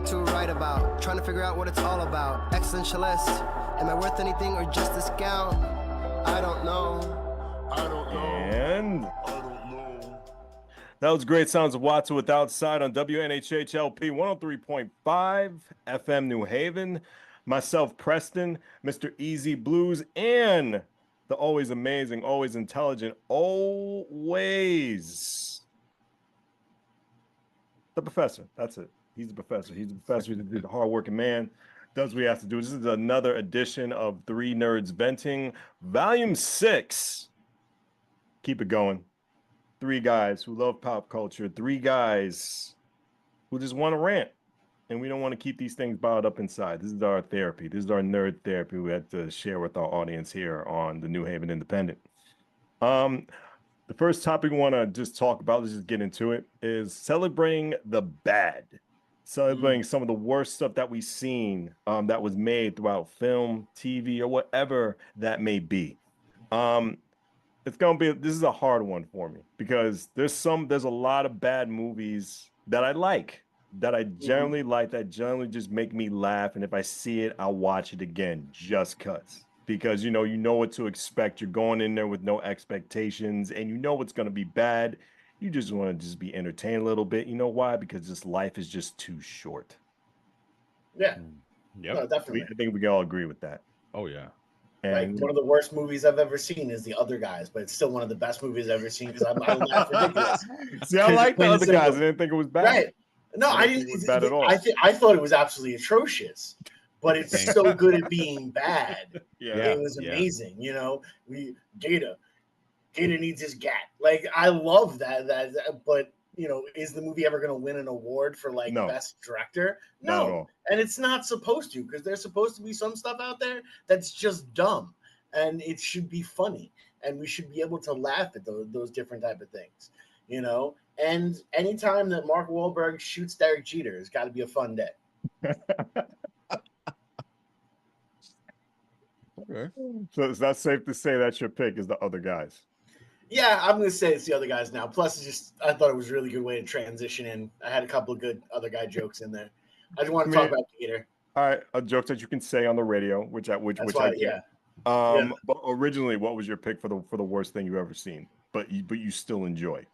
what to write about. Trying to figure out what it's all about. Existentialist. Am I worth anything or just a scout? I don't know. And that was great sounds of Watson with Outside on WNHHLP 103.5 FM New Haven. Myself, Preston, Mr. Easy BlueZ, and the always amazing, always intelligent, always the professor. That's it. He's the professor. He's the professor. He's the hardworking man. Does what he has to do. This is another edition of Three Nerds Venting, Volume 6. Keep it going. Three guys who love pop culture. Three guys who just want to rant. And we don't want to keep these things bottled up inside. This is our therapy. This is our nerd therapy we had to share with our audience here on the New Haven Independent. The first topic we want to just talk about, let's just get into it, is celebrating the bad. Celebrating some of the worst stuff that we've seen that was made throughout film, TV, or whatever that may be. This is a hard one for me because there's a lot of bad movies that I like, that I generally like, that generally just make me laugh. And if I see it, I'll watch it again just because you know what to expect. You're going in there with no expectations and you know what's going to be bad. You just want to just be entertained a little bit. You know why? Because this life is just too short. Yeah. Yep. No, definitely. I think we can all agree with that. Oh, yeah. Like one of the worst movies I've ever seen is The Other Guys, but it's still one of the best movies I've ever seen because I laugh ridiculous. See, I like The Other Guys. I didn't think it was bad. Right. No, I didn't think it was bad at all. I thought it was absolutely atrocious, but it's so good at being bad. Yeah. It was amazing. You know, Gator needs his gat. Like, I love that, but you know, is the movie ever going to win an award for best director? No, and it's not supposed to, because there's supposed to be some stuff out there that's just dumb, and it should be funny, and we should be able to laugh at those different type of things, you know. And anytime that Mark Wahlberg shoots Derek Jeter, it's got to be a fun day. Okay. So is that safe to say that's your pick? Is The Other Guys? Yeah, I'm going to say it's The Other Guys now. Plus, I thought it was a really good way to transition in. I had a couple of good Other Guy jokes in there. I just want to talk about Gator. All right, a joke that you can say on the radio, which I get. But originally, what was your pick for the worst thing you've ever seen? But you still enjoy.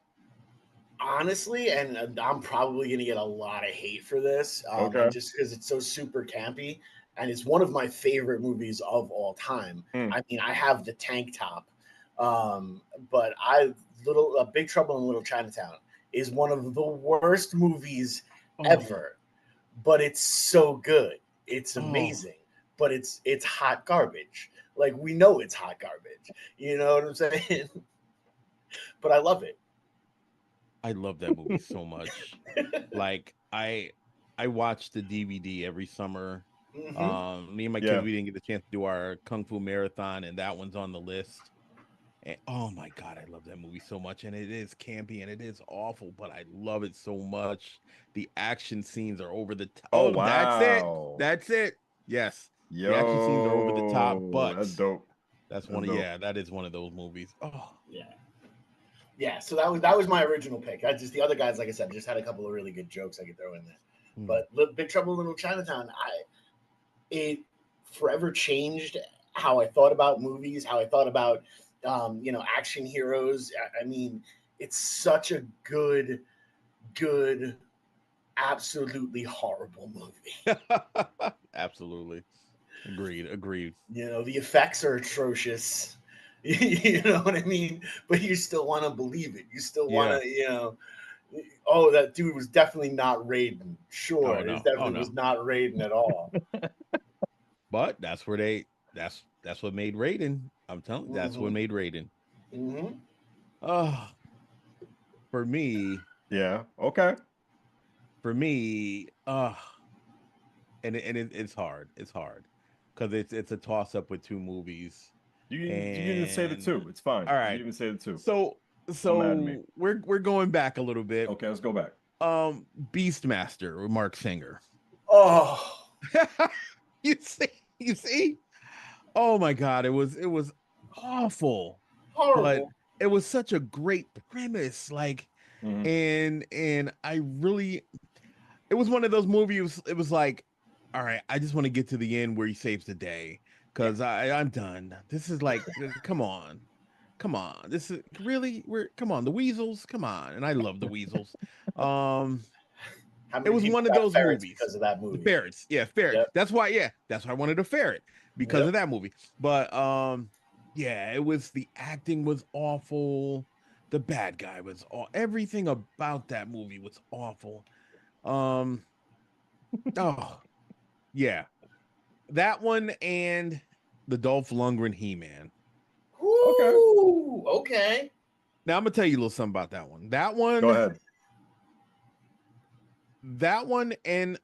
Honestly, and I'm probably going to get a lot of hate for this, just because it's so super campy, and it's one of my favorite movies of all time. I mean, I have the tank top. But Big Trouble in Little Chinatown is one of the worst movies ever, but it's so good. It's amazing, but it's hot garbage. Like, we know it's hot garbage. You know what I'm saying? But I love it. I love that movie so much. Like, I watch the DVD every summer. Me and my kids, we didn't get the chance to do our Kung Fu marathon, and that one's on the list. And oh my God, I love that movie so much. And it is campy and it is awful, but I love it so much. The action scenes are over the top. Oh, wow. That's it. Yes. The action scenes are over the top, but that's dope. That is one of those movies. Oh. Yeah. Yeah. So that was my original pick. The Other Guys, like I said, just had a couple of really good jokes I could throw in there. But Big Trouble in Little Chinatown, it forever changed how I thought about movies, how I thought about action heroes. I mean, it's such a good, absolutely horrible movie. Absolutely. Agreed. You know, the effects are atrocious. You know what I mean? But you still want to believe it. You still want to, that dude was definitely not Raiden. Sure, it definitely was not Raiden at all. But that's what made Raiden. I'm telling you, that's what made Raiden. For me. Yeah. Okay. For me, and it's hard. It's hard because it's a toss up with two movies. You didn't say the two. It's fine. All right. You didn't say the two. So we're going back a little bit. Okay, let's go back. Beastmaster with Mark Singer. Oh, you see. Oh my God, it was awful. Horrible. But it was such a great premise. Like, and I really, it was one of those movies. It was like, all right, I just want to get to the end where he saves the day because I'm done. This is like, come on. This is really come on, the Weasels, come on. And I love the Weasels. How many It was people one of got those ferrets movies. because of that The movie? ferrets. Yeah, ferret. Yep. That's why I wanted a ferret because of that movie. But yeah, it was the acting was awful. The bad guy was everything about that movie was awful. Oh, yeah. That one and the Dolph Lundgren He-Man. Okay. Okay. Now I'm gonna tell you a little something about that one. That one. Go ahead. That one and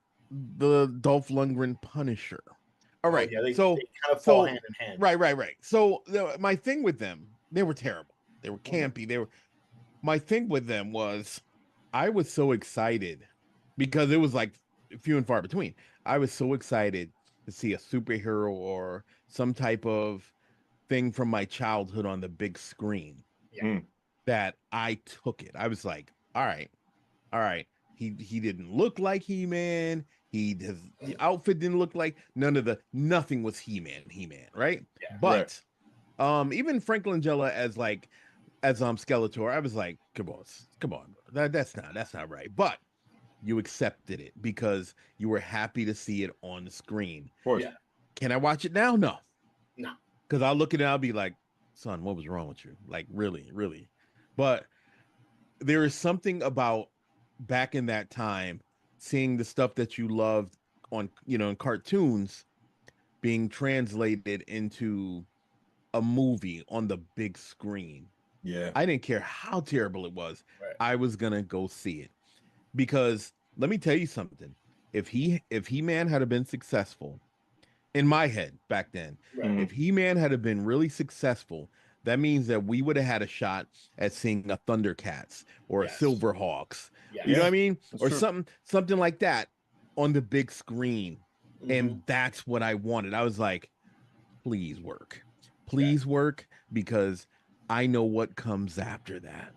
the Dolph Lundgren Punisher. All right. Yeah, they so kind of fall hand in hand. Right. So my thing with them, they were terrible. They were campy. They were. My thing with them was, I was so excited because it was like few and far between. I was so excited to see a superhero or some type of thing from my childhood on the big screen. Yeah. That I took it. I was like, all right. He didn't look like He-Man. His outfit didn't look like nothing was He-Man, right? Yeah. But even Frank Langella as Skeletor, I was like, come on, that's not right. But you accepted it because you were happy to see it on the screen. Of course. Yeah. Can I watch it now? No. No. Because I'll look at it and I'll be like, son, what was wrong with you? Like, really? But there is something about back in that time, seeing the stuff that you loved on, in cartoons being translated into a movie on the big screen. Yeah. I didn't care how terrible it was. Right. I was going to go see it because let me tell you something. If He-Man had been successful in my head back then, if He-Man had been really successful, that means that we would have had a shot at seeing a Thundercats or a Silverhawks. Yes. You know what I mean? That's or true. something like that on the big screen. And that's what I wanted. I was like, please work. Please work because I know what comes after that.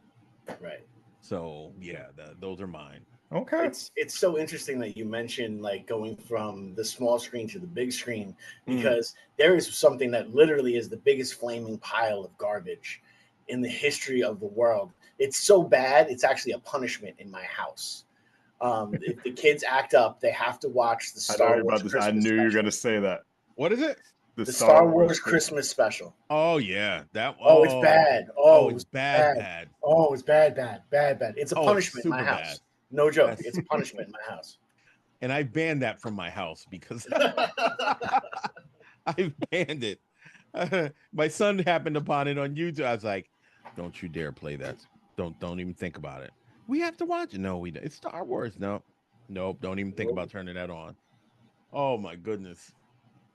Right. So, yeah, those are mine. Okay. It's so interesting that you mentioned like going from the small screen to the big screen because there is something that literally is the biggest flaming pile of garbage in the history of the world. It's so bad, it's actually a punishment in my house. If the kids act up, they have to watch the Star Wars Christmas I knew you were special. going to say that. What is it? The Star Wars Christmas special. Oh yeah, that. Oh, it's bad. It's bad. Oh, it's bad. It's a punishment in my house. Bad. No joke. It's a punishment in my house. And I banned that from my house because I banned it. My son happened upon it on YouTube. I was like, "Don't you dare play that! Don't even think about it. We have to watch it. No, we don't. It's Star Wars. Nope. Don't even think about turning that on. Oh my goodness,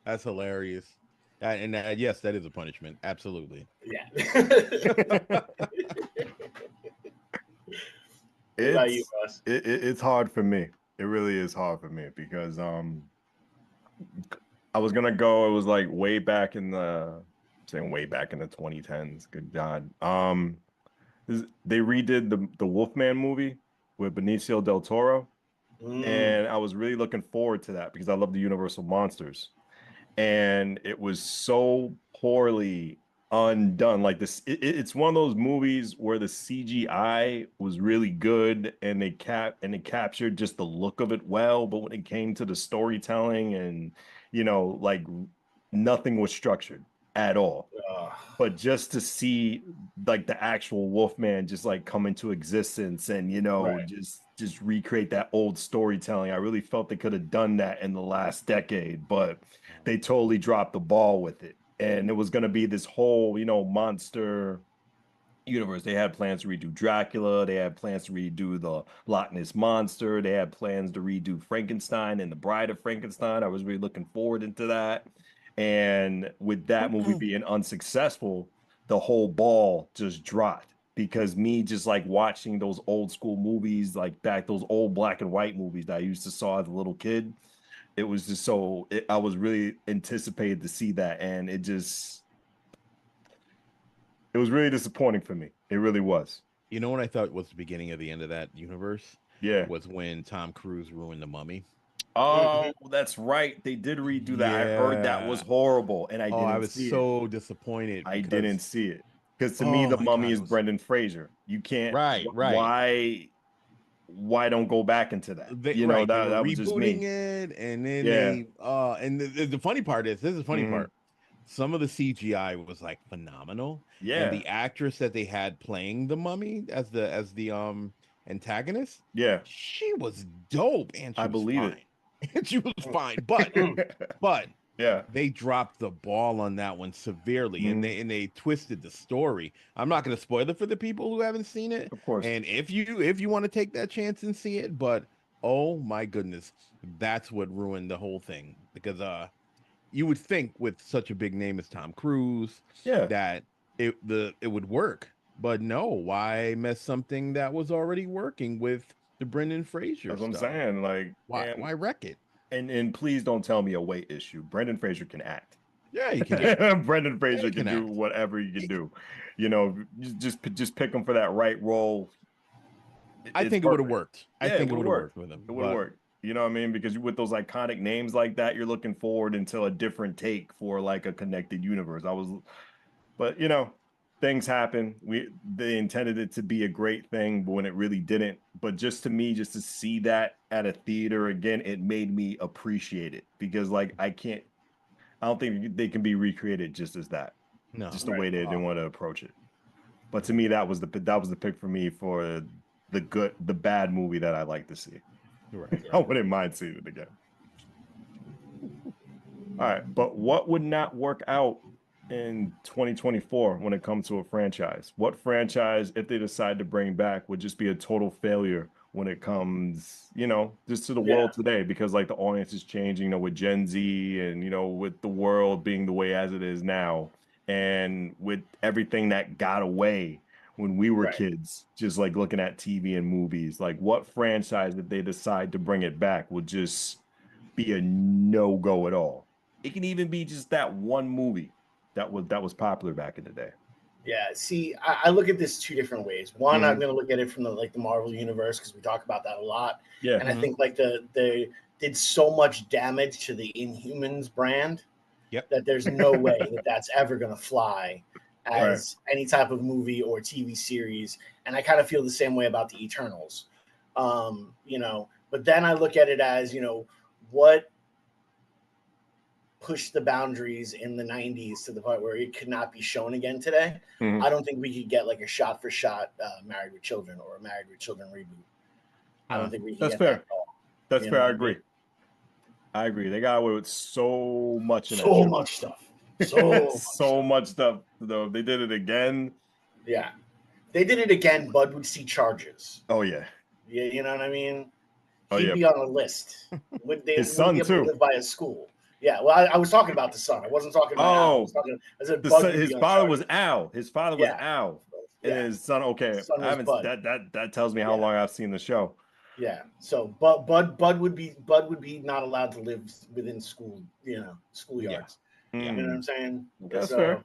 that's hilarious. And yes, that is a punishment. Absolutely. Yeah. It's hard for me. It really is hard for me because I was gonna go. It was like way back in the 2010s. Good God. They redid the Wolfman movie with Benicio del Toro, and I was really looking forward to that because I love the Universal monsters, and it was so poorly undone. Like this, it's one of those movies where the CGI was really good and it captured just the look of it well, but when it came to the storytelling and like nothing was structured at all. But just to see like the actual Wolfman just like come into existence and just recreate that old storytelling, I really felt they could have done that in the last decade, but they totally dropped the ball with it. And it was going to be this whole, monster universe. They had plans to redo Dracula. They had plans to redo the Loch Ness Monster. They had plans to redo Frankenstein and the Bride of Frankenstein. I was really looking forward into that. And with that movie being unsuccessful, the whole ball just dropped because me just like watching those old school movies, like those old black and white movies that I used to saw as a little kid. It was just I was really anticipated to see that. And it was really disappointing for me. It really was. You know what I thought was the beginning of the end of that universe? Yeah. was when Tom Cruise ruined The Mummy. Oh, that's right. They did redo that. I heard that was horrible, and I I didn't was see it. so disappointed. I didn't see it because to me, oh the my Mummy God, is Brendan Fraser. You can't. Right. Why don't go back into that? They were that was just rebooting me. it, and then Yeah. and the funny part is, this is the funny part. Some of the CGI was like phenomenal. Yeah. And the actress that they had playing the Mummy as the antagonist, yeah, she was dope, and she I was believe fine. it. And she was fine, but yeah, they dropped the ball on that one severely, and they twisted the story. I'm not going to spoil it for the people who haven't seen it, of course. and if you want to take that chance and see it, but oh my goodness, that's what ruined the whole thing, because you would think with such a big name as Tom Cruise, that it would work, but no. Why mess something that was already working with the Brendan Fraser That's stuff? what I'm saying. Like, why wreck it? And please don't tell me a weight issue. Brendan Fraser can act. Yeah, he can. Brendan Fraser can do whatever he can do. You know, just pick him for that right role. I think it would have worked. I think it would have worked with him. It would have worked. You know what I mean? Because with those iconic names like that, you're looking forward until a different take for like a connected universe. But you know, things happen. They intended it to be a great thing, but when it really didn't. But just to see that at a theater again, it made me appreciate it, because like I don't think they can be recreated just as that. No, just the way they didn't want to approach it. But to me, that was the pick for me for the bad movie that I like to see. Right. I wouldn't mind seeing it again. All right, but what would not work out in 2024 when it comes to a franchise? What franchise, if they decide to bring back, would just be a total failure when it comes, just to the world today? Because like the audience is changing, with Gen Z and, with the world being the way as it is now, and with everything that got away when we were kids, just like looking at TV and movies, like what franchise, if they decide to bring it back, would just be a no-go at all? It can even be just that one movie that was popular back in the day. Yeah, see, I look at this two different ways. One, I'm going to look at it from the Marvel universe, because we talk about that a lot. Yeah, and I think like they did so much damage to the Inhumans brand that there's no way that that's ever going to fly as any type of movie or TV series. And I kind of feel the same way about the Eternals. But then I look at it as, what pushed the boundaries in the 90s to the point where it could not be shown again today. I don't think we could get like a shot for shot Married with Children or a Married with Children reboot. I don't think we can get that at all. That's fair. I agree. I agree. They got away with so much in that so show. Much stuff. So much stuff. Though they did it again. Yeah, they did it again. Bud would see charges. Oh yeah. Yeah, you know what I mean. He'd be on a list. His son too. Live by a school. Yeah, well, I was talking about the son. I wasn't talking about Al. His father was Al. His father was Al. And his son. Okay, I haven't. That tells me how long I've seen the show. Yeah. So, Bud would be not allowed to live within school. Schoolyards. Yeah. You know what I'm saying? That's fair.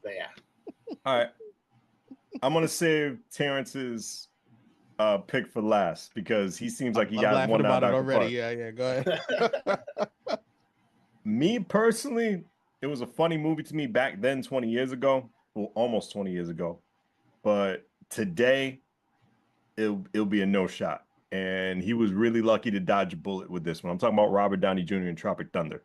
But yeah. All right. I'm gonna save Terrence's pick for last, because he seems like he got one about it already. Yeah, go ahead. Me personally, it was a funny movie to me back then, 20 years ago. Well, almost 20 years ago. But today, it'll be a no shot. And he was really lucky to dodge a bullet with this one. I'm talking about Robert Downey Jr. in Tropic Thunder.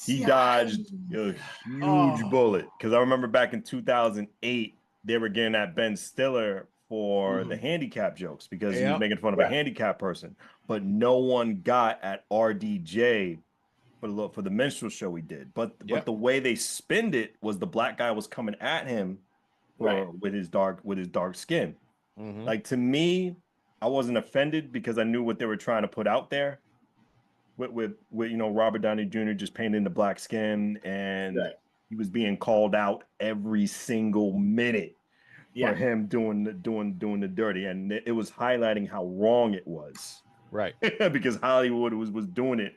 He dodged a huge bullet. Because I remember back in 2008, they were getting at Ben Stiller for the handicap jokes, because he was making fun of a handicapped person. But no one got at RDJ for the minstrel show he did. But the way they spinned it was the black guy was coming at him with his dark skin. Like, to me, I wasn't offended, because I knew what they were trying to put out there with Robert Downey Jr. just painting the black skin, and he was being called out every single minute for him doing the dirty, and it was highlighting how wrong it was. Right. Because Hollywood was doing it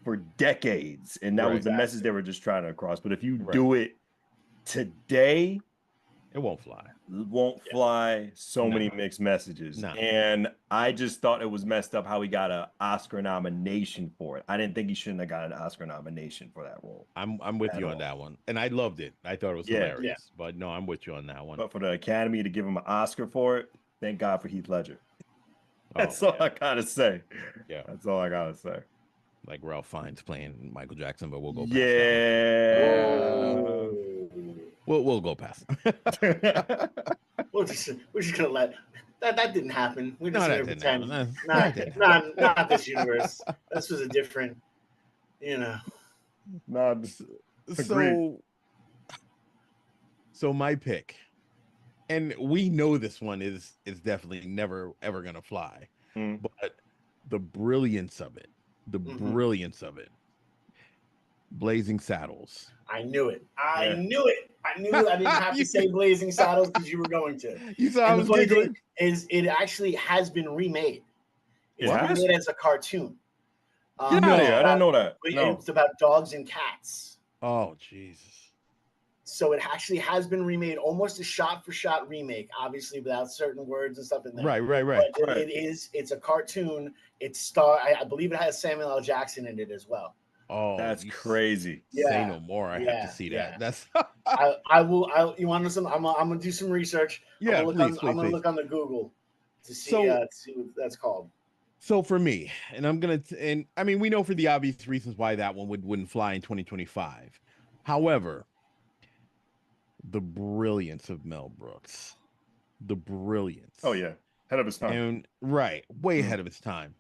for decades, and that was the message they were just trying to cross. But if you do it today, It won't fly. Won't fly. So many mixed messages. And I just thought it was messed up how he got an Oscar nomination for it. I didn't think he shouldn't have got an Oscar nomination for that role. I'm with you on that one. And I loved it. I thought it was hilarious. But no, I'm with you on that one. But for the Academy to give him an Oscar for it, thank God for Heath Ledger. That's all I gotta say. Yeah. That's all I gotta say. Like Ralph Fiennes playing Michael Jackson, but we'll go past that. We'll go past. We're just gonna let that didn't happen. We're just gonna pretend. Not this universe. This was a different, So my pick, and we know this one is definitely never ever gonna fly, but the brilliance of it, Blazing Saddles. I knew it. I knew it. I didn't have to say Blazing Saddles because you were going to. You saw I was giggling. It actually has been remade. It's remade as a cartoon. Get out of here. I didn't know that. No. It's about dogs and cats. Oh, Jesus. So it actually has been remade, almost a shot-for-shot remake, obviously without certain words and stuff in there. Right. But it's a cartoon. I believe it has Samuel L. Jackson in it as well. Oh, that's crazy. Say no more. I have to see that. That's I will. You want to some? I'm gonna do some research. Yeah, I'm gonna look on the Google to see what that's called. So for me, and I mean, we know for the obvious reasons why that one wouldn't fly in 2025. However, the brilliance of Mel Brooks, the brilliance. Oh yeah, ahead of his time. And way ahead of its time.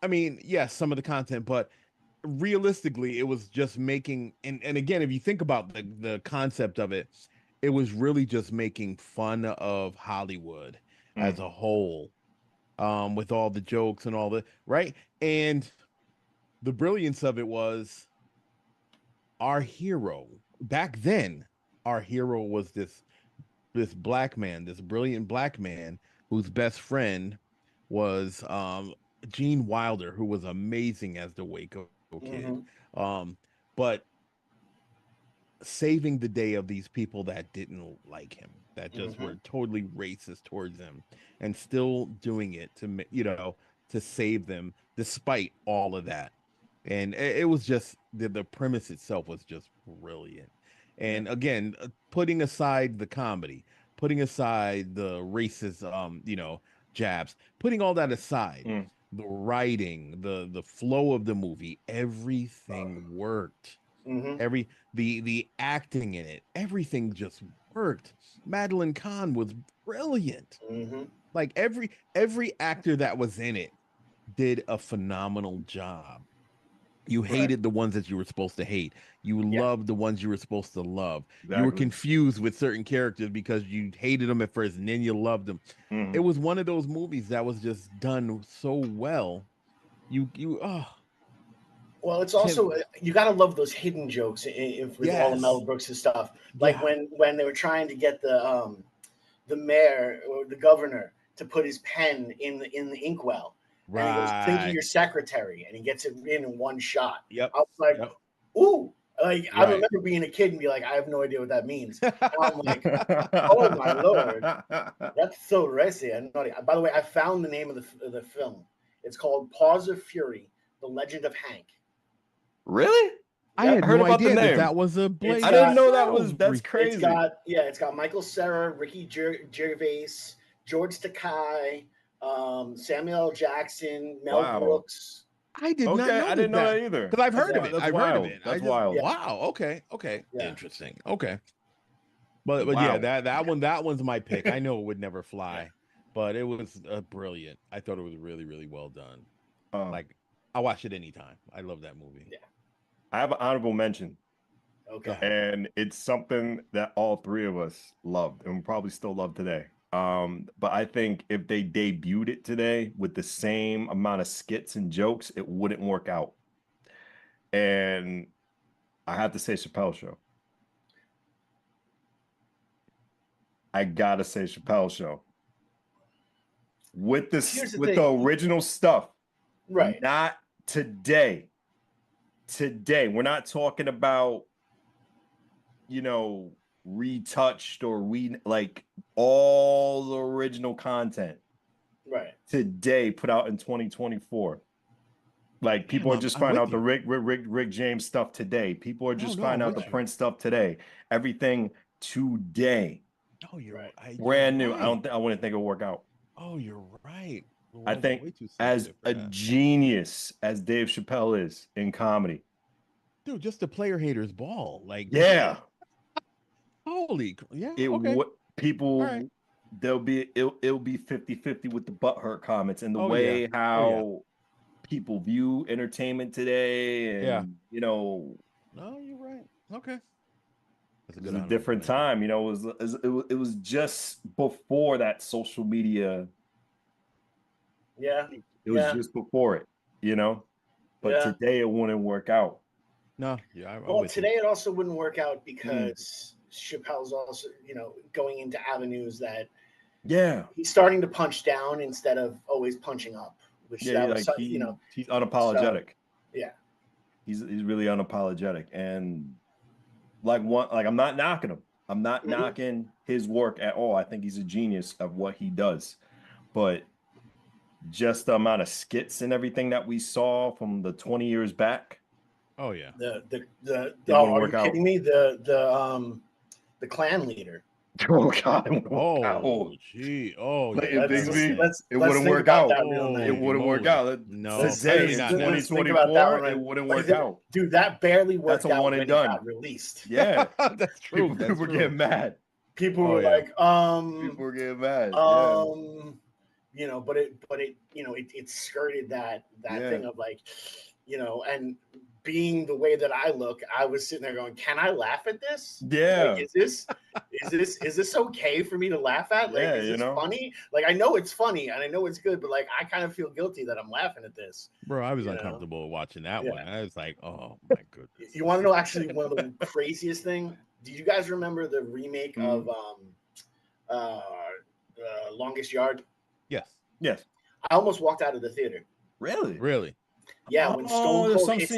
I mean, yes, some of the content, but realistically, it was just making, and again, if you think about the concept of it, it was really just making fun of Hollywood as a whole, with all the jokes and all the, right? And the brilliance of it was our hero. Back then, our hero was this black man, this brilliant black man whose best friend was Gene Wilder, who was amazing as the Waco kid, but saving the day of these people that didn't like him, that just were totally racist towards him, and still doing it to save them despite all of that. And it was just the premise itself was just brilliant. And again, putting aside the comedy, putting aside the racist, jabs, putting all that aside. The writing, the flow of the movie, everything worked. The acting in it, everything just worked. Madeline Kahn was brilliant. Like every actor that was in it did a phenomenal job. You hated the ones that you were supposed to hate. You loved the ones you were supposed to love. Exactly. You were confused with certain characters because you hated them at first and then you loved them. It was one of those movies that was just done so well. Well, it's also you gotta love those hidden jokes with all of Mel Brooks' stuff. Like when they were trying to get the mayor or the governor to put his pen in the inkwell. Right. And he goes, think of your secretary, and he gets it in one shot. Yep. I was like, ooh. Like I remember being a kid and be like, I have no idea what that means. And I'm like, oh my Lord, that's so racy. By the way, I found the name of the film. It's called Paws of Fury: The Legend of Hank. Really? I had no idea that was a Blade. I didn't know that was. That's crazy. It's got Michael Cera, Ricky Gervais, George Takei, Samuel L. Jackson, Mel Brooks. I did not know I didn't know that either. Because I've heard of it. I've heard of it. That's wild. Wow. Okay. Yeah. Interesting. Okay. But that one's my pick. I know it would never fly, but it was brilliant. I thought it was really, really well done. Like I'll watch it anytime. I love that movie. Yeah. I have an honorable mention. Okay. And it's something that all three of us loved and probably still love today. But I think if they debuted it today with the same amount of skits and jokes, it wouldn't work out. And I have to say Chappelle Show. I gotta say Chappelle Show. With the original stuff. Right. Not today. Today. We're not talking about, retouched or like all the original content today put out in 2024. Like people are just finding out the Rick James stuff today. People are just finding out the Prince stuff today. Everything today. Oh, you're right. Brand new. Right. I wouldn't think it'll work out. Oh, you're right. I think as a genius as Dave Chappelle is in comedy, dude, just the player haters ball. Like, yeah. Holy, yeah. People, right. It'll be 50-50 with the butthurt comments and the way how people view entertainment today, and you know. No, you're right. Okay. It was a different time, you know. It was just before that social media. Yeah, it was just before it, you know. But today it wouldn't work out. No, yeah. Well, today it also wouldn't work out because Chappelle's also, you know, going into avenues that he's starting to punch down instead of always punching up, which that was, you know, he's unapologetic. So, he's really unapologetic, and I'm not knocking him. I'm not knocking his work at all. I think he's a genius of what he does, but just the amount of skits and everything that we saw from the 20 years back. Oh yeah. Are you kidding me? The clan leader. Oh God! Oh gee! Oh, it wouldn't work out. It wouldn't work out. No, today in 2024, it wouldn't work out. Dude, that barely worked out. That's a one and done. Got released. Yeah, that's true. People were getting mad. People were like, People were getting mad. You know, but it you know, it skirted that thing of like, you know, and being the way that I look, I was sitting there going, "Can I laugh at this? Yeah, like, is this okay for me to laugh at? Like, is this funny? Like, I know it's funny and I know it's good, but like, I kind of feel guilty that I'm laughing at this." Bro, I was uncomfortable watching that one. I was like, "Oh my goodness!" You want to know actually one of the craziest thing? Do you guys remember the remake of Longest Yard? Yes. I almost walked out of the theater. Really? Yeah, when Stone Cold hits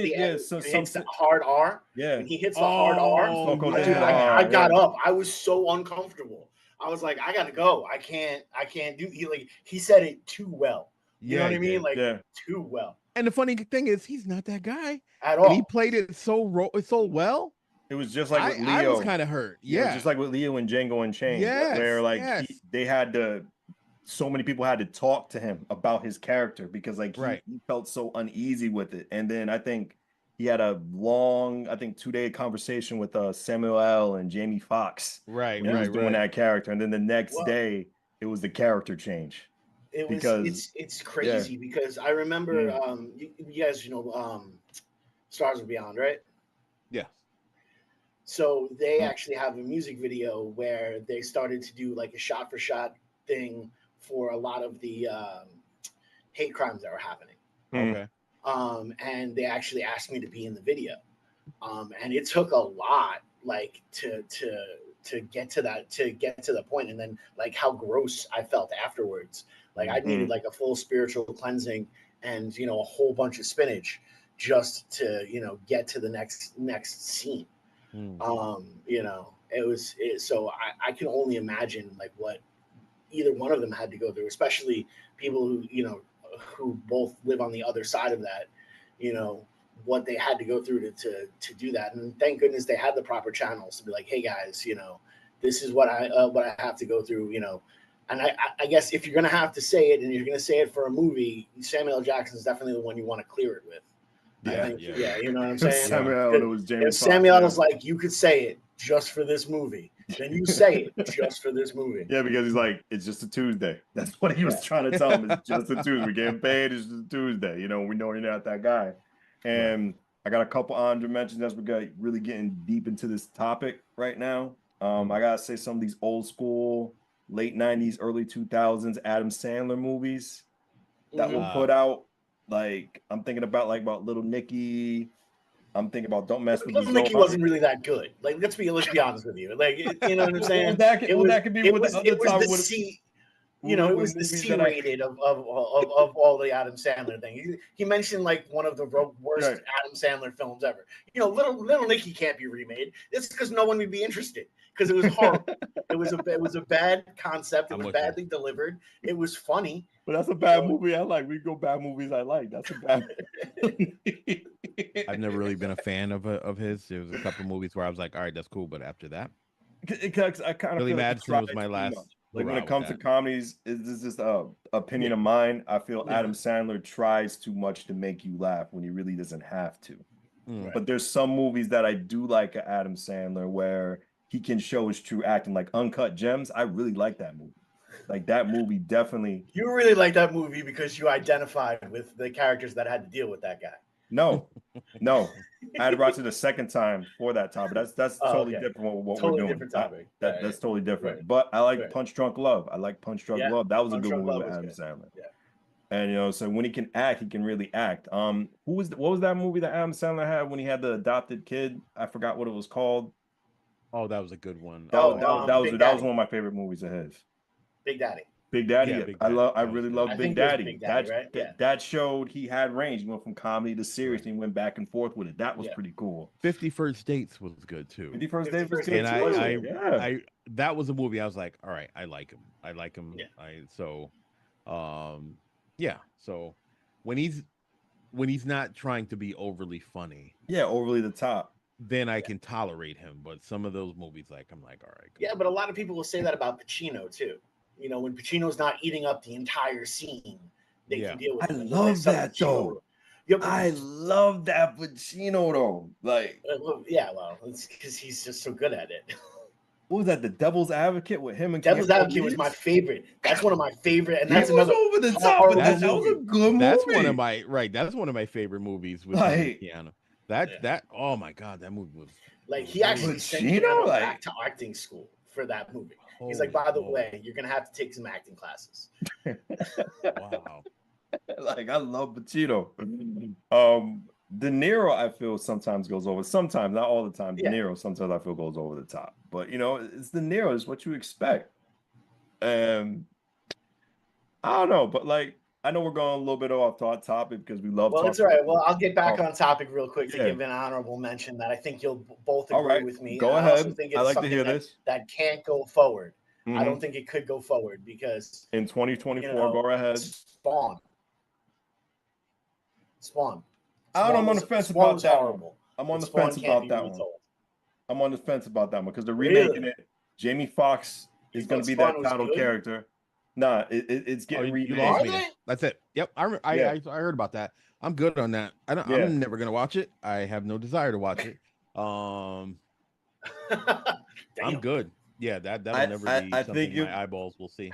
the hard R. Yeah. When he hits the hard R. Dude, I got up. I was so uncomfortable. I was like, I gotta go. I can't do. He said it too well. You know what I mean? Like too well. And the funny thing is, he's not that guy at all. And he played it so well. It was just like with Leo. I was kind of hurt. Yeah, it was just like with Leo and Django Unchained, where like they had to. So many people had to talk to him about his character because like he felt so uneasy with it. And then I think he had a long, 2-day conversation with Samuel L. and Jamie Foxx. Right. He was doing that character. And then the next day it was the character change. It's crazy because I remember you guys, you know, Stars of Beyond, right? Yeah. So they actually have a music video where they started to do like a shot for shot thing for a lot of the hate crimes that were happening. Okay. And they actually asked me to be in the video. And it took a lot, like to get to the point, and then like how gross I felt afterwards. Like I needed like a full spiritual cleansing and, you know, a whole bunch of spinach just to, you know, get to the next scene. You know, so I can only imagine like what either one of them had to go through, especially people who, you know, who both live on the other side of that, you know, what they had to go through to do that. And thank goodness they had the proper channels to be like, hey guys, you know, this is what I have to go through, you know. And I guess if you're going to have to say it and you're going to say it for a movie, Samuel L. Jackson is definitely the one you want to clear it with. Yeah, you know what I'm saying? Samuel L. was like, you could say it just for this movie. Then you say it just for this movie. Yeah, because he's like, it's just a Tuesday. That's what he was trying to tell him. It's just a Tuesday. We're getting paid. It's just a Tuesday. You know, we know you're not that guy. And I got a couple honorable mentions as we're really getting deep into this topic right now. I gotta say some of these old school, late 90s, early 2000s Adam Sandler movies that were put out. Like I'm thinking about Little Nicky. I'm thinking about Don't Mess with Little Nicky wasn't really that good. Like let's be honest with you. Like you know what I'm saying? That could be what the other time would You know, it was the C-rated of all the Adam Sandler things. He mentioned like one of the worst Adam Sandler films ever. You know, Little Nicky can't be remade. It's because no one would be interested because it was horrible. It was a bad concept. It was badly delivered. It was funny. But that's a bad movie I like. We go bad movies I like. That's a bad. I've never really been a fan of his. There was a couple movies where I was like, all right, that's cool, but after that, I kind of Billy feel Madison was my last. Like when it comes to comedies, this is just a opinion of mine. I feel Adam Sandler tries too much to make you laugh when he really doesn't have to. But there's some movies that I do like Adam Sandler where he can show his true acting, like Uncut Gems. I really like that movie. Like that movie definitely. You really like that movie because you identified with the characters that had to deal with that guy. No. I had to watch it a second time for that topic. That's totally different from what we're doing. Different topic. That's totally different. Right. But I like Punch Drunk Love. I like Punch Drunk Love. That was a good movie with Adam Sandler. Yeah. And you know, so when he can act, he can really act. What was that movie that Adam Sandler had when he had the adopted kid? I forgot what it was called. Oh, that was a good one. That was one of my favorite movies of his. Big Daddy. Big Daddy. Yeah, Big Daddy. I really love Big Daddy. Big Daddy, right? That showed he had range. He went from comedy to serious and he went back and forth with it. That was pretty cool. 50 First Dates was good too. 50 First Dates was good too. And I that was a movie I was like, all right, I like him. Yeah. So when he's not trying to be overly funny. Yeah, overly the top. Then I can tolerate him. But some of those movies, I'm like, all right. Yeah, but a lot of people will say that about Pacino too. You know, when Pacino's not eating up the entire scene, they can deal with it. I love that though. I love that Pacino though. Like, it's because he's just so good at it. What was that? The Devil's Advocate with him and Devil's Advocate was my favorite. That's one of my favorite, and that's another over the top. That was a good movie. That's one of my That's one of my favorite movies with Keanu. That oh my god, that movie was like he actually sent Keanu back to acting school for that movie. He's like, by the way, you're gonna have to take some acting classes. Wow. Like I love Pacino. De Niro, I feel sometimes goes over. Sometimes, not all the time. De Niro, sometimes I feel goes over the top. But you know, it's De Niro. It's what you expect. I don't know, but like I know we're going a little bit off topic because we love. Well, it's all right. Well, I'll get back on topic real quick to give an honorable mention that I think you'll both agree with me. Go ahead. I also think it's like to hear this. That can't go forward. I don't think it could go forward because in 2024, go ahead. Spawn. I don't know. I'm on the fence about that one. I'm on the fence about that one. I'm on the fence about that one because they're remaking it. Jamie Foxx is going to be that title character. Nah, it's getting remade. That's it. Yep, I heard about that. I'm good on that. I'm never gonna watch it. I have no desire to watch it. I'm good. Yeah, that'll never be something my eyeballs will see.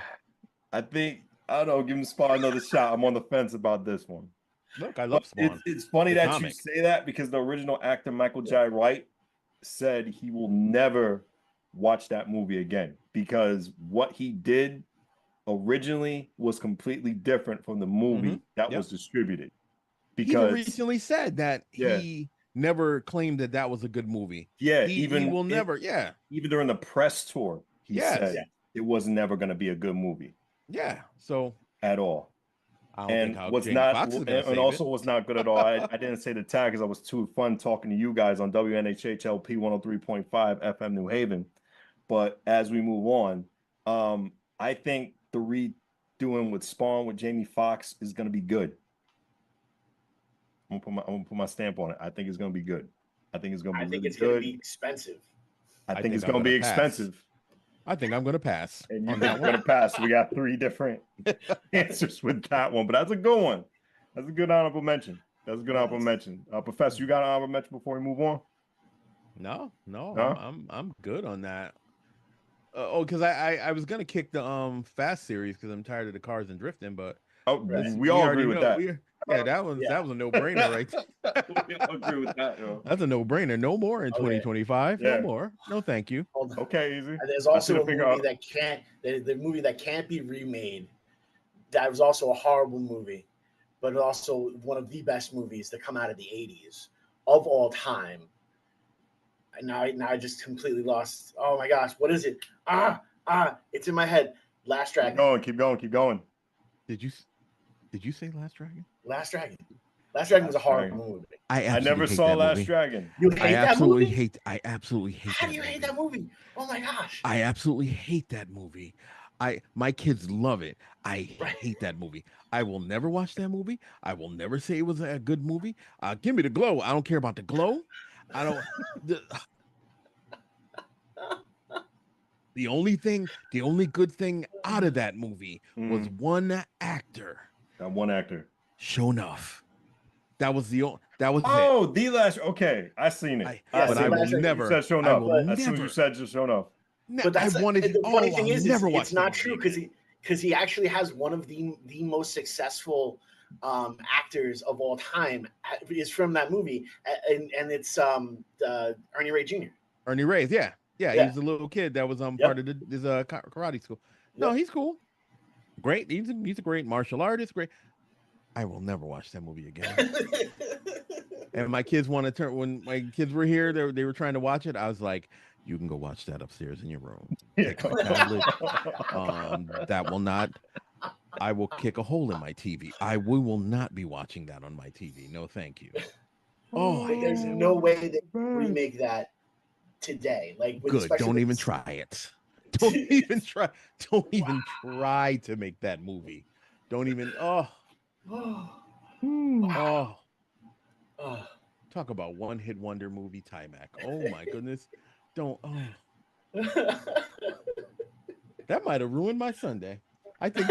I don't know. Give him Spawn another shot. I'm on the fence about this one. Look, I love Spawn. It's funny that you say that because the original actor Michael Jai White said he will never watch that movie again because what he did originally was completely different from the movie that was distributed. Because he recently said that he never claimed that was a good movie. Yeah, he will never. Yeah, even during the press tour, he said it was never going to be a good movie. Yeah, so at all. And what's not, and also what's not good at all. I didn't say the tag because I was too fun talking to you guys on WNHHLP 103.5 FM New Haven. But as we move on, I think the redoing with Spawn with Jamie Foxx is going to be good. I'm gonna put my stamp on it. I think it's going to be good. I think it's going to be really good. Going to be expensive. I think it's going to be expensive. I think I'm going to pass. And you're going to pass. We got 3 different answers with that one, but that's a good one. That's a good honorable mention. Professor, you got an honorable mention before we move on? No. I'm good on that. Because I was gonna kick the Fast series because I'm tired of the cars and drifting, but we all agree with that. That was a no-brainer, right? We all agree with that. Yo. That's a no-brainer. No more in 2025. No more. No, thank you. Okay, easy. And there's also a movie that can't. The movie that can't be remade. That was also a horrible movie, but also one of the best movies to come out of the '80s of all time. And now I just completely lost. Oh my gosh, what is it? It's in my head. Last Dragon. Keep going. Did you say Last Dragon? Last Dragon. Last Dragon was a horrible movie. I never saw Last Dragon. You hate that movie? I absolutely hate How that do you movie. hate that movie? Oh my gosh. I absolutely hate that movie. My kids love it. I hate that movie. I will never watch that movie. I will never say it was a good movie. Give me the glow. I don't care about the glow. I don't. The only good thing out of that movie was one actor. That one actor. Sure enough. That was it. The last. Okay, I seen it. But I will never. You said show enough. As soon as you said just show enough. But that's the funny thing is it's not true because he actually has one of the most successful actors of all time is from that movie, and it's Ernie Ray Jr. Ernie Reyes, yeah. He's a little kid that was part of his karate school. No, he's cool. Great. He's a great martial artist. Great. I will never watch that movie again. And my kids when my kids were here, they were trying to watch it. I was like, you can go watch that upstairs in your room. Take my tablet. That will not. I will kick a hole in my TV. We will not be watching that on my TV. No, thank you. There's no way they remake that today. Like, good. Don't even try it. Don't even try. Don't even try to make that movie. Don't even. Talk about one-hit wonder movie, Timac. Oh my goodness. Don't. That might have ruined my Sunday. I think.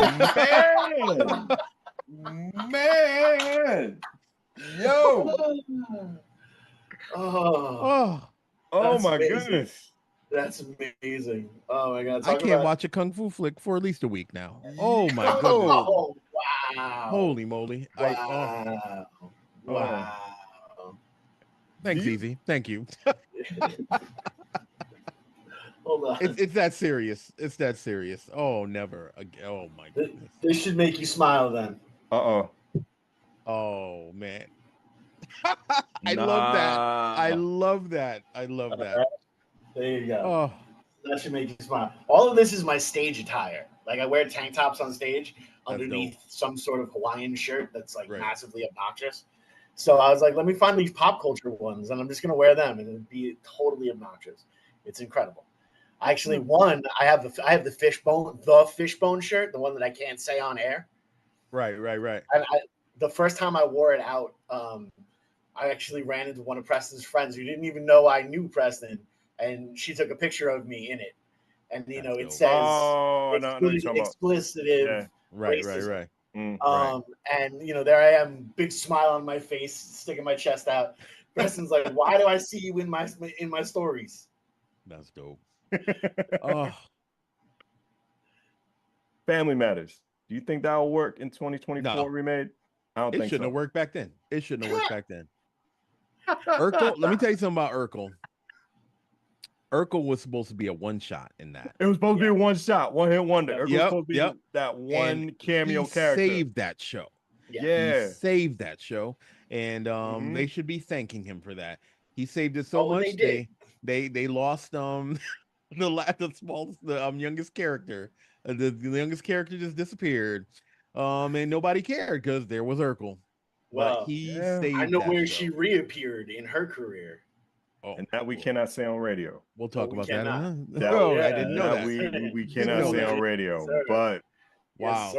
Man. Yo. Oh my goodness. That's amazing. Oh my God. I can't watch a kung fu flick for at least a week now. Oh my goodness. Oh wow. Holy moly. Wow. Thanks, Easy. Thank you. Hold on. It's that serious. It's that serious. Oh, never again. Oh my goodness. This should make you smile then. Oh man. I love that. I love that. Right. There you go. Oh, that should make you smile. All of this is my stage attire. Like I wear tank tops on stage underneath some sort of Hawaiian shirt that's like massively obnoxious. So I was like, let me find these pop culture ones, and I'm just gonna wear them, and it'd be totally obnoxious. It's incredible. Actually, I have the fishbone shirt, the one that I can't say on air. Right. And the first time I wore it out, I actually ran into one of Preston's friends who didn't even know I knew Preston, and she took a picture of me in it, and it says explicit. Yeah. Right. And there I am, big smile on my face, sticking my chest out. Preston's like, "Why do I see you in my stories?" That's dope. Family Matters. Do you think that will work in 2024 remade? I don't think so. It shouldn't have worked back then. Urkel, let me tell you something about Urkel. Urkel was supposed to be a one shot in that. It was supposed to be a one shot, one hit wonder. Urkel was supposed to be that one cameo character. Saved that show. Yeah. He saved that show. And they should be thanking him for that. He saved it so much. They lost the youngest character. The youngest character just disappeared. And nobody cared because there was Urkel. Well, saved I know where show. she reappeared in her career. And that we cannot say on radio. We'll talk about that. Cannot. I didn't know that. We cannot say on radio. Yes, but wow.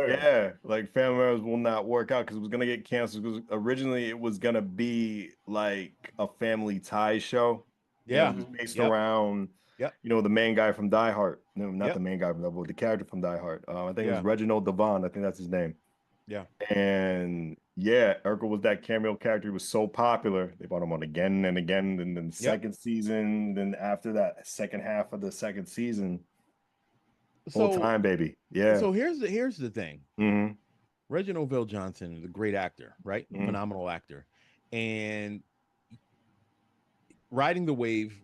Like Family Matters will not work out because it was gonna get canceled. Because originally it was gonna be like a family tie show. Yeah, it was based around the main guy from Die Hard. No, not the main guy, but the character from Die Hard. I think it was Reginald Devon. I think that's his name. Yeah. And Urkel was that cameo character. He was so popular. They brought him on again and again. And then the second season, then after that, second half of the second season, full time, baby. Yeah. So here's the thing. Mm-hmm. Reginald VelJohnson is a great actor, right? Mm-hmm. Phenomenal actor. And riding the wave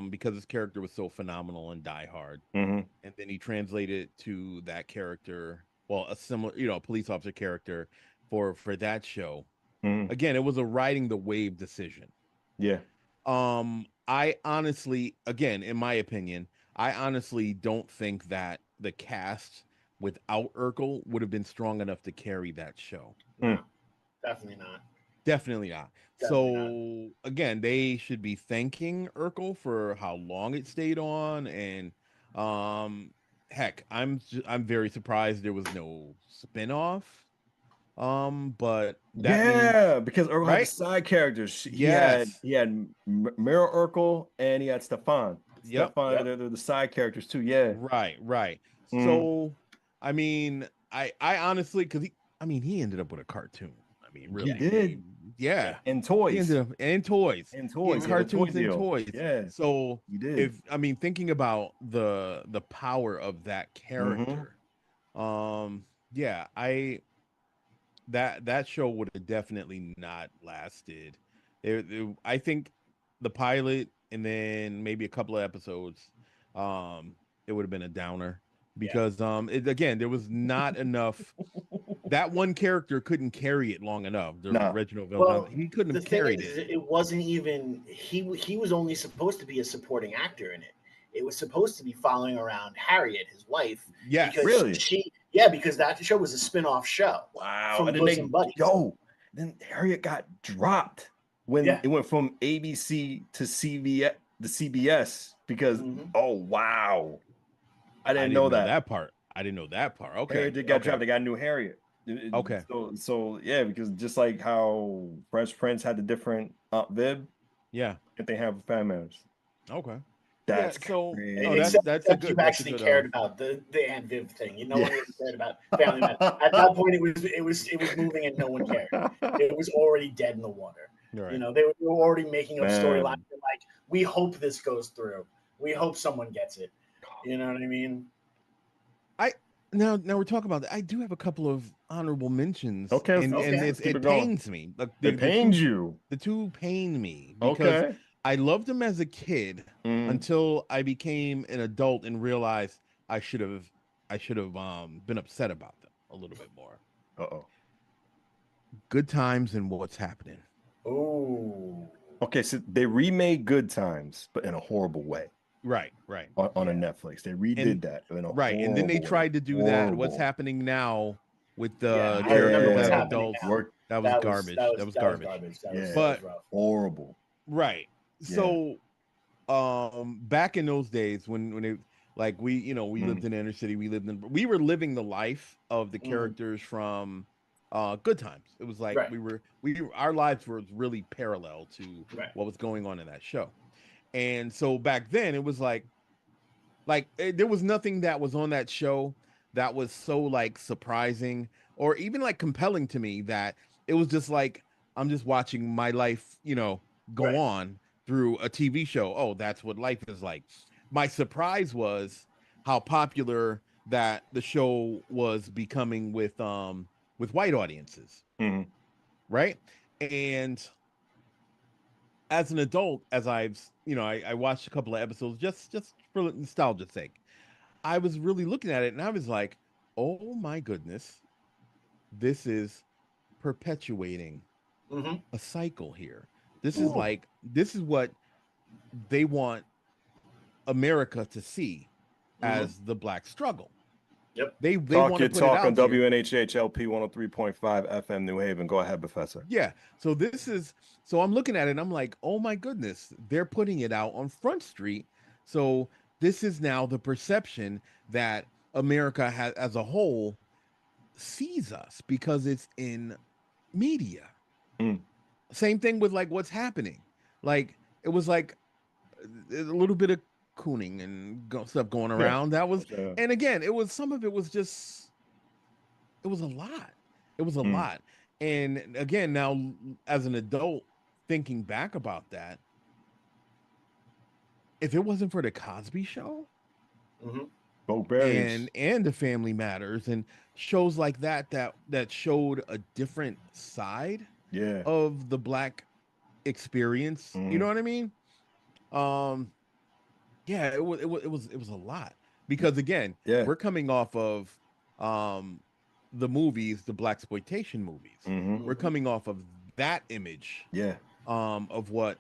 because his character was so phenomenal in Die Hard. Mm-hmm. And then he translated to that character, a similar, police officer character for that show. Mm-hmm. Again, it was a riding the wave decision. Yeah. I honestly, again, in my opinion, I honestly don't think that the cast without Urkel would have been strong enough to carry that show. No, definitely not. Definitely not. Definitely not. So again, they should be thanking Urkel for how long it stayed on, and heck, I'm very surprised there was no spinoff. But that means because Urkel had the right? side characters. Yes. He had Mira Urkel and he had Stefan. Yep. They're the side characters too. Yeah. Right. So, I mean, I honestly, because he ended up with a cartoon. I mean, really, he did. Yeah. And toys. He ended up and toys. And toys. Cartoons and toys. Yeah. So he did. Thinking about the power of that character, that show would have definitely not lasted. I think the pilot and then maybe a couple of episodes, it would have been a downer because again, there was not enough. That one character couldn't carry it long enough. Reginald Villeneuve, he couldn't have carried it. It wasn't even he was only supposed to be a supporting actor in it. It was supposed to be following around Harriet, his wife. Yeah, because really? Because that show was a spin-off show. Wow. From Bosom Buddies. Then Harriet got dropped when it went from ABC to CBS because oh wow. I didn't know that part. I didn't know that part. Okay. Harriet got dropped. They got a new Harriet. Okay. So yeah, because just like how Fresh Prince had the different Aunt Viv, if they have fan members. Okay. That's crazy. That's a good. You actually cared about the Aunt Viv thing. No one really cared about Family Matters. At that point, it was moving and no one cared. It was already dead in the water. Right. They were already making up storylines. Like, we hope this goes through. We hope someone gets it. You know what I mean? Now we're talking about that. I do have a couple of honorable mentions. Okay. And it pains me. It pains you. The two pain me because I loved them as a kid until I became an adult and realized I should have been upset about them a little bit more. Good Times and What's Happening. Oh. Okay, so they remade Good Times, but in a horrible way. Right. On a Netflix, they redid that in a horrible and then they tried to do that. What's Happening now with the adults? That was garbage. That was garbage. But horrible. Right. So, back in those days when it we lived in the inner city, we were living the life of the characters from Good Times. It was like our lives were really parallel to what was going on in that show. And so back then it was like there was nothing that was on that show that was so surprising or even compelling to me that it was just like I'm just watching my life, go on through a TV show. Oh, that's what life is like. My surprise was how popular that the show was becoming with white audiences. Right? And as an adult, as I watched a couple of episodes just for nostalgia's sake, I was really looking at it and I was like, oh my goodness, this is perpetuating a cycle here. This is what they want America to see as the Black struggle. Yep. They want to talk on WNHH LP 103.5 FM New Haven. Go ahead, Professor. Yeah. So I'm looking at it and I'm like, oh my goodness, they're putting it out on Front Street. So this is now the perception that America has as a whole sees us because it's in media. Same thing with What's Happening. It was a little bit of cooning and stuff going around. That was, and again, some of it was just, it was a lot. It was a lot. And again, now as an adult thinking back about that, if it wasn't for the Cosby Show and the Family Matters and shows like that showed a different side of the Black experience, you know what I mean? Yeah, it was a lot because again, we're coming off of the movies, the Blaxploitation movies. We're coming off of that image, of what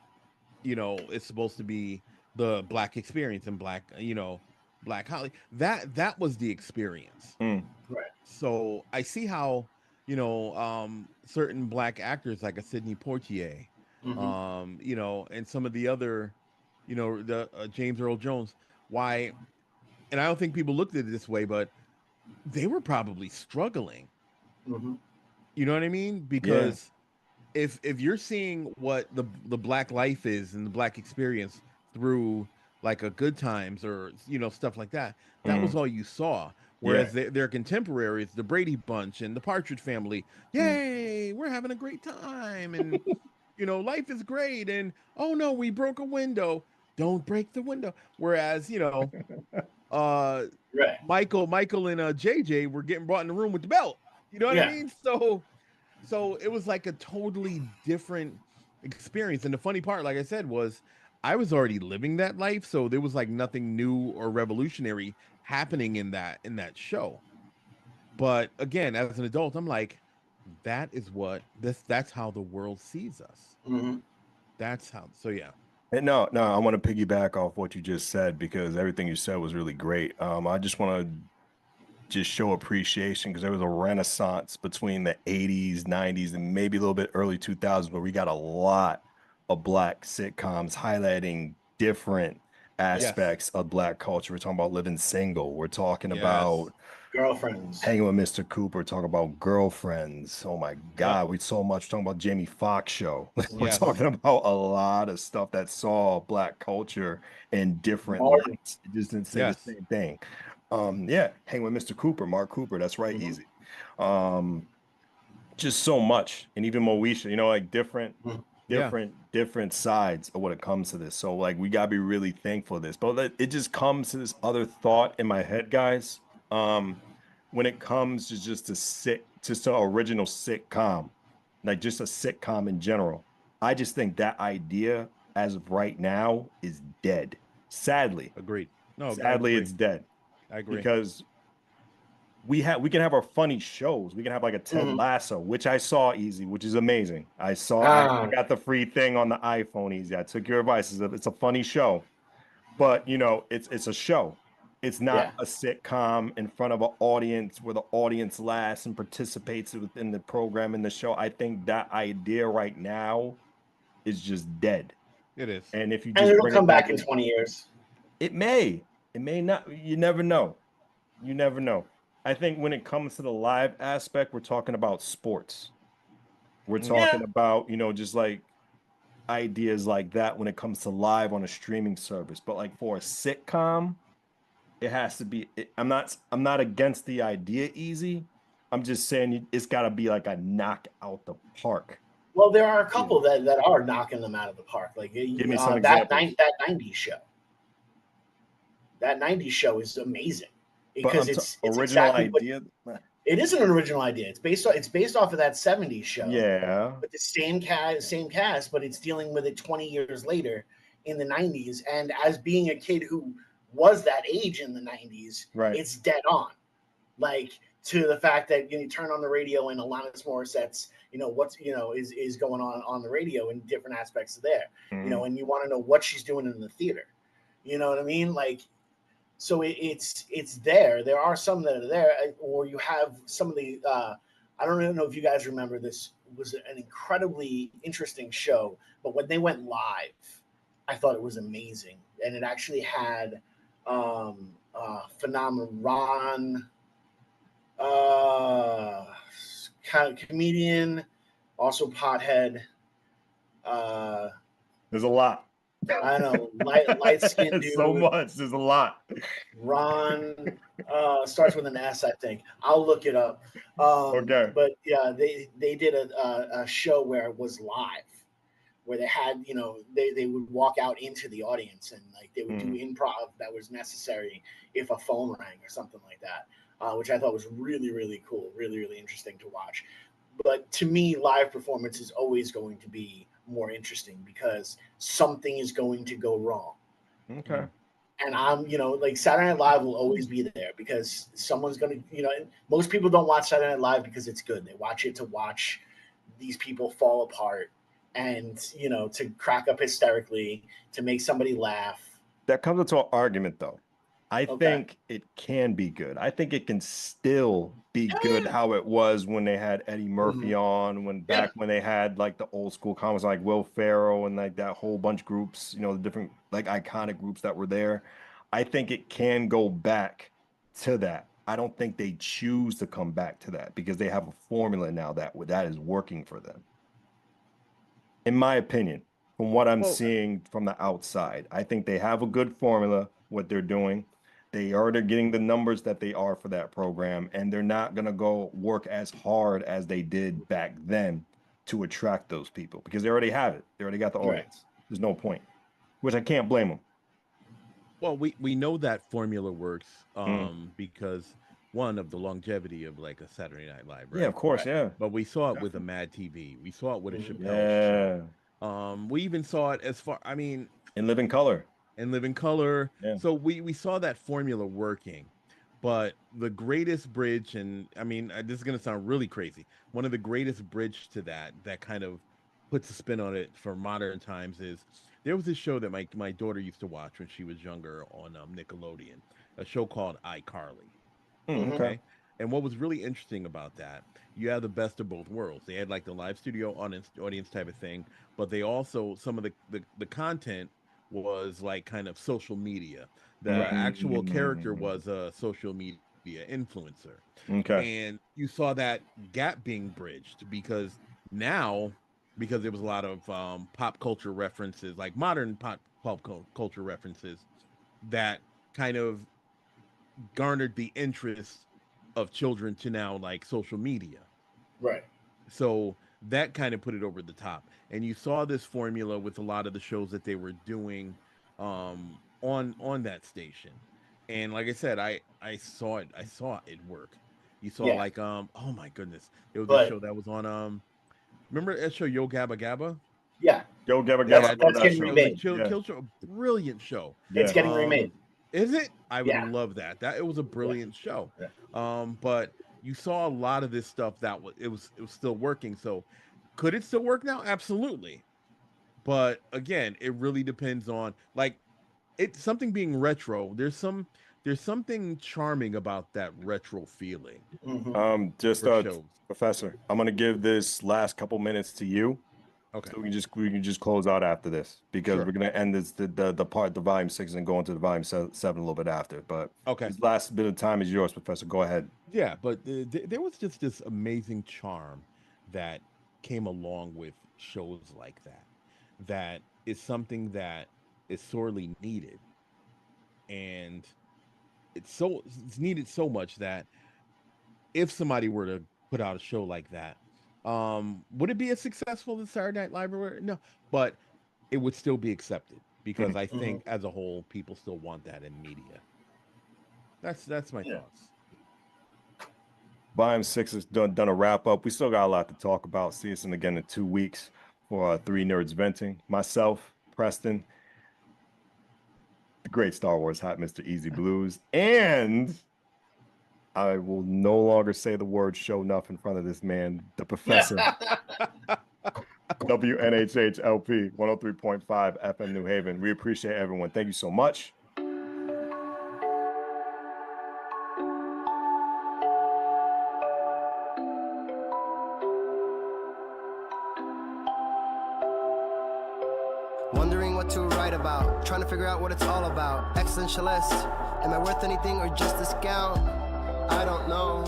it's supposed to be the Black experience and Black, Black Holly. That was the experience. Mm. Right. So I see how, certain black actors like a Sidney Poitier, and some of the other, the James Earl Jones, why, and I don't think people looked at it this way, but they were probably struggling. Mm-hmm. You know what I mean? Yeah. Because if you're seeing what the black life is and the black experience through like a Good Times or stuff like that, that was Mm. all you saw. Yeah. Whereas their contemporaries, the Brady Bunch and the Partridge Family, Mm. yay, we're having a great time, and life is great, and oh no, we broke a window, don't break the window. Whereas uh, Right. Michael and JJ were getting brought in the room with the belt. You know what I Yeah. mean? So it was like a totally different experience. And the funny part, like I said, was I was already living that life, so there was like nothing new or revolutionary happening in that show. But again, as an adult, I'm like, that is what that's how the world sees us. Mm-hmm. That's how. So yeah. And no, I want to piggyback off what you just said because everything you said was really great. I just want to just show appreciation because there was a renaissance between the 80s, 90s, and maybe a little bit early 2000s where we got a lot of black sitcoms highlighting different Yes. aspects of black culture. We're talking about Living Single. We're talking Yes. about Girlfriends. Hanging with Mr. Cooper, talking about Girlfriends. Oh my Yep. God, we so much talking about Jamie Foxx show. We're Yes. talking about a lot of stuff that saw black culture in different Martin. lights. It just didn't say the Yes. same thing. Yeah, Hang with Mr. Cooper, Mark Cooper. That's right, Mm-hmm. easy. Um, just so much, and even Moesha, like Mm-hmm. Yeah. different sides of when it comes to this. So like we gotta be really thankful for this. But it just comes to this other thought in my head, guys. When it comes to just an original sitcom, like just a sitcom in general, I just think that idea as of right now is dead. Sadly, Agreed. No, I sadly, agree. it's dead I agree. because we can have our funny shows. We can have like a Ted Mm-hmm. Lasso, which I saw easy, which is amazing. I Ah, got the free thing on the iPhone easy. I took your advice. It's a funny show, but it's a show. It's yeah. not a sitcom in front of an audience where the audience laughs and participates within the program in the show. I think that idea right now is just dead. It is. And if you And just it'll bring it come back back in in, 20 years. it may not. You never know. You never know. I think when it comes to the live aspect, we're talking about sports. We're Yeah. talking about, just like ideas like that when it comes to live on a streaming service. But like for a sitcom, it has to be I'm not against the idea easy. I'm just saying it's got to be like a knock out the park. Well, there are a Yeah. couple that are knocking them out of the park. Like Give me some that examples. that 90s show. That 90s show is amazing But because it's original exactly what idea. it is. An original idea. It's based off of that 70s show. Yeah. With the same cast, but it's dealing with it 20 years later in the 90s. And as being a kid who was that age in the 90s, Right. it's dead on. Like to the fact that you turn on the radio and Alanis Morissette's, what's is going on the radio in different aspects of there, Mhm. and you want to know what she's doing in the theater. You know what I mean? Like, so it's there. There are some that are there, or you have some of the. I don't even know if you guys remember this. It was an incredibly interesting show, but when they went live, I thought it was amazing, and it actually had phenomenal Ron, kind of comedian, also pothead. Uh, There's a lot. I don't know, light skinned dude. So much. There's a lot. Ron starts with an S, I think. I'll look it up. Okay. But yeah, they did a show where it was live, where they had they would walk out into the audience and like they would do improv that was necessary if a phone rang or something like that, which I thought was really really cool, really really interesting to watch. But to me, live performance is always going to be more interesting because something is going to go wrong. Okay. And I'm, like Saturday Night Live will always be there because someone's going to, most people don't watch Saturday Night Live because it's good. They watch it to watch these people fall apart and, to crack up hysterically, to make somebody laugh. That comes into an argument though. I think it can be good. I think it can still be good how it was when they had Eddie Murphy on, when they had like the old school comics like Will Ferrell and like that whole bunch of groups, you know, the different like iconic groups that were there. I think it can go back to that. I don't think they choose to come back to that because they have a formula now that is working for them. In my opinion, from what I'm seeing from the outside, I think they have a good formula, what they're doing. They're getting the numbers that they are for that program, and they're not going to go work as hard as they did back then to attract those people because they already have it. They already got the audience. There's no point, which I can't blame them. Well, we know that formula works because one of the longevity of like a Saturday Night Live, right? Yeah, of course, yeah. But we saw it with a Mad TV. We saw it with a Chappelle show. We even saw it in Living Color. Yeah. So we saw that formula working. But the greatest bridge, and I mean, this is going to sound really crazy. One of the greatest bridge to that kind of puts a spin on it for modern times is there was this show that my daughter used to watch when she was younger on Nickelodeon, a show called iCarly. Okay. And what was really interesting about that, you have the best of both worlds. They had like the live studio audience type of thing, but they also, some of the content was like kind of social media. The actual character was a social media influencer. Okay. And you saw that gap being bridged because there was a lot of pop culture references, like modern pop culture references that kind of garnered the interest of children to now like social media. Right. So that kind of put it over the top. And you saw this formula with a lot of the shows that they were doing on that station. And like I said, I saw it work. You saw like oh my goodness. It was a show that was on remember that show Yo Gabba Gabba? Yeah. Yo Gabba Gabba. That's getting remade. Kill show, brilliant show. It's getting remade. Is it? I would love that. It was a brilliant show. But you saw a lot of this stuff that it was still working. So could it still work now? Absolutely. But again, it really depends on like it's something being retro. There's something charming about that retro feeling. Professor, I'm gonna give this last couple minutes to you. Okay. So we can just close out after this because we're gonna end this the volume 6 and go into the volume 7 a little bit after. But this last bit of time is yours, Professor. Go ahead. Yeah, but there was just this amazing charm that came along with shows like that. That is something that is sorely needed, and it's needed so much that if somebody were to put out a show like that, would it be as successful as Saturday Night Live? No, but it would still be accepted because I think as a whole, people still want that in media. That's my thoughts. Volume 6 has done a wrap up. We still got a lot to talk about. See us again in 2 weeks for 3 Nerds Venting. Myself, Preston, the great Star Wars Hot Mr. Easy Blues, and I will no longer say the word show enough in front of this man, the Professor. WNHHLP 103.5 FM New Haven. We appreciate everyone. Thank you so much. Wondering what to write about, trying to figure out what it's all about. Existentialist, am I worth anything or just a scout? I don't know.